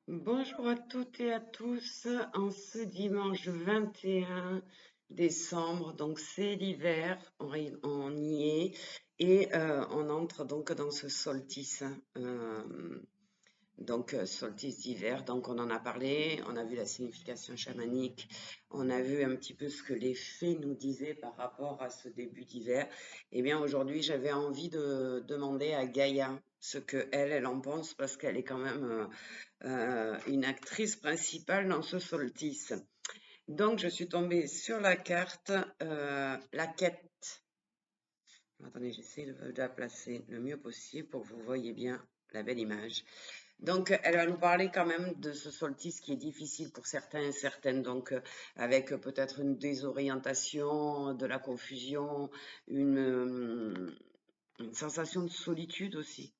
Bonjour à toutes et à tous, en ce dimanche 21 décembre, donc c'est l'hiver, on y est, et on entre donc dans ce solstice, solstice d'hiver, donc on en a parlé, on a vu la signification chamanique, on a vu un petit peu ce que les fées nous disaient par rapport à ce début d'hiver. Et bien aujourd'hui, j'avais envie de demander à Gaïa ce que elle en pense, parce qu'elle est quand même une actrice principale dans ce solstice. Donc je suis tombée sur la carte, la quête. Attendez, j'essaie de la placer le mieux possible pour que vous voyez bien la belle image. Donc, elle va nous parler quand même de ce solstice qui est difficile pour certains et certaines, donc avec peut-être une désorientation, de la confusion, une sensation de solitude aussi.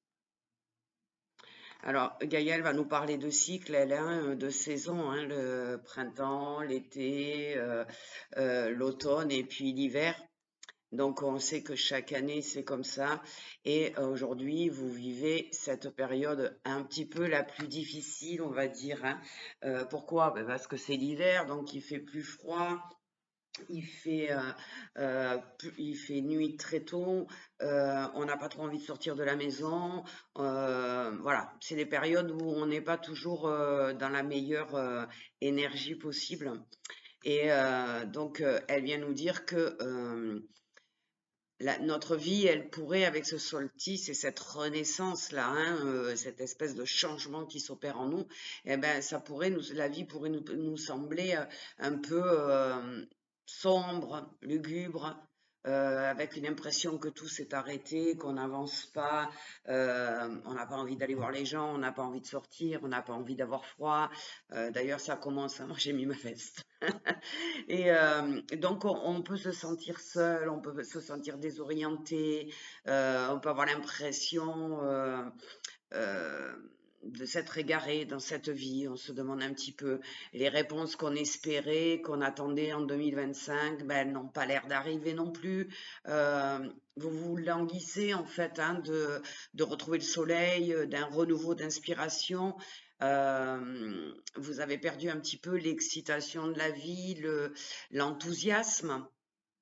Alors, Gaïa, va nous parler de cycles, elle, hein, de saisons, hein, le printemps, l'été, l'automne et puis l'hiver. Donc, on sait que chaque année, c'est comme ça. Et aujourd'hui, vous vivez cette période un petit peu la plus difficile, on va dire, hein. Pourquoi? Ben, parce que c'est l'hiver, donc il fait plus froid. Il fait, il fait nuit très tôt, on n'a pas trop envie de sortir de la maison. Voilà, c'est des périodes où on n'est pas toujours dans la meilleure énergie possible. Et donc, elle vient nous dire que notre vie, elle pourrait, avec ce solstice et cette renaissance-là, hein, cette espèce de changement qui s'opère en nous, eh ben, la vie pourrait nous sembler un peu sombre, lugubre, avec une impression que tout s'est arrêté, qu'on n'avance pas, on n'a pas envie d'aller voir les gens, on n'a pas envie de sortir, on n'a pas envie d'avoir froid. D'ailleurs, ça commence, hein, moi j'ai mis ma veste. Et donc, on peut se sentir seul, on peut se sentir désorienté, on peut avoir l'impression euh, de s'être égaré dans cette vie. On se demande un petit peu les réponses qu'on espérait, qu'on attendait en 2025, ben, elles n'ont pas l'air d'arriver non plus. Euh, vous vous languissez en fait, hein, de retrouver le soleil, d'un renouveau d'inspiration. Vous avez perdu un petit peu l'excitation de la vie, l'enthousiasme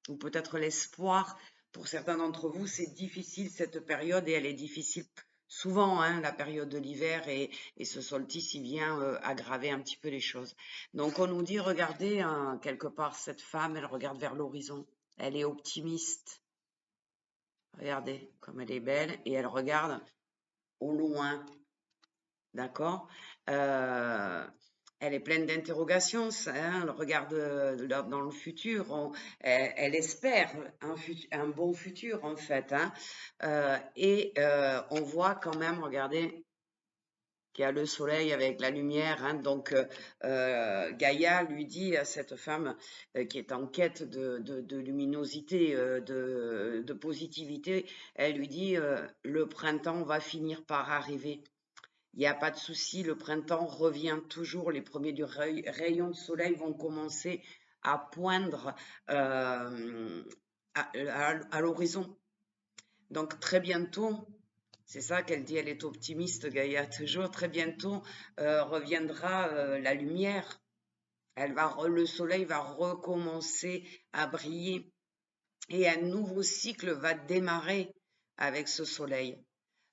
ou peut-être l'espoir. Pour certains d'entre vous, c'est difficile cette période et elle est difficile souvent, hein, la période de l'hiver et ce solstice, il vient aggraver un petit peu les choses. Donc on nous dit, regardez, hein, quelque part, cette femme, elle regarde vers l'horizon. Elle est optimiste. Regardez comme elle est belle et elle regarde au loin. D'accord. Elle est pleine d'interrogations, hein, elle regarde dans le futur, elle espère un bon futur en fait, hein. Et on voit quand même, regardez, qu'il y a le soleil avec la lumière, hein. Donc Gaïa lui dit à cette femme qui est en quête de luminosité, de positivité, elle lui dit le printemps va finir par arriver. Il n'y a pas de souci, le printemps revient toujours, les premiers rayons de soleil vont commencer à poindre à l'horizon. Donc très bientôt, c'est ça qu'elle dit, elle est optimiste, Gaïa, toujours, très bientôt reviendra la lumière. Le soleil va recommencer à briller et un nouveau cycle va démarrer avec ce soleil.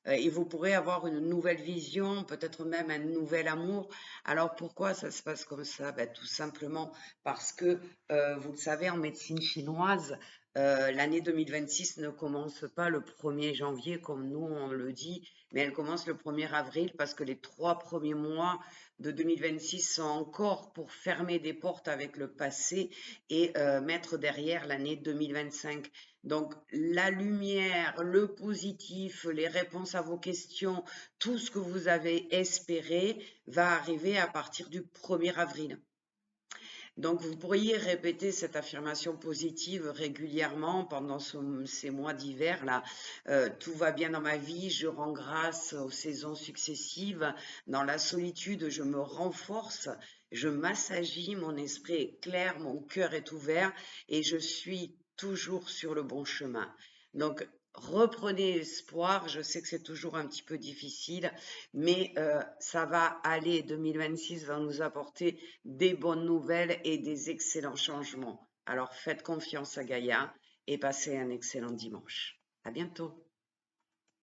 Et vous pourrez avoir une nouvelle vision, peut-être même un nouvel amour. Alors pourquoi ça se passe comme ça? Ben, tout simplement parce que, vous le savez, en médecine chinoise, l'année 2026 ne commence pas le 1er janvier comme nous on le dit, mais elle commence le 1er avril parce que les 3 premiers mois de 2026 sont encore pour fermer des portes avec le passé et mettre derrière l'année 2025. Donc, la lumière, le positif, les réponses à vos questions, tout ce que vous avez espéré va arriver à partir du 1er avril. Donc, vous pourriez répéter cette affirmation positive régulièrement pendant ces mois d'hiver-là. Tout va bien dans ma vie, je rends grâce aux saisons successives. Dans la solitude, je me renforce, je m'assagis, mon esprit est clair, mon cœur est ouvert et je suis toujours sur le bon chemin. Donc, reprenez espoir. Je sais que c'est toujours un petit peu difficile, mais ça va aller. 2026 va nous apporter des bonnes nouvelles et des excellents changements. Alors faites confiance à Gaïa et passez un excellent dimanche. À bientôt.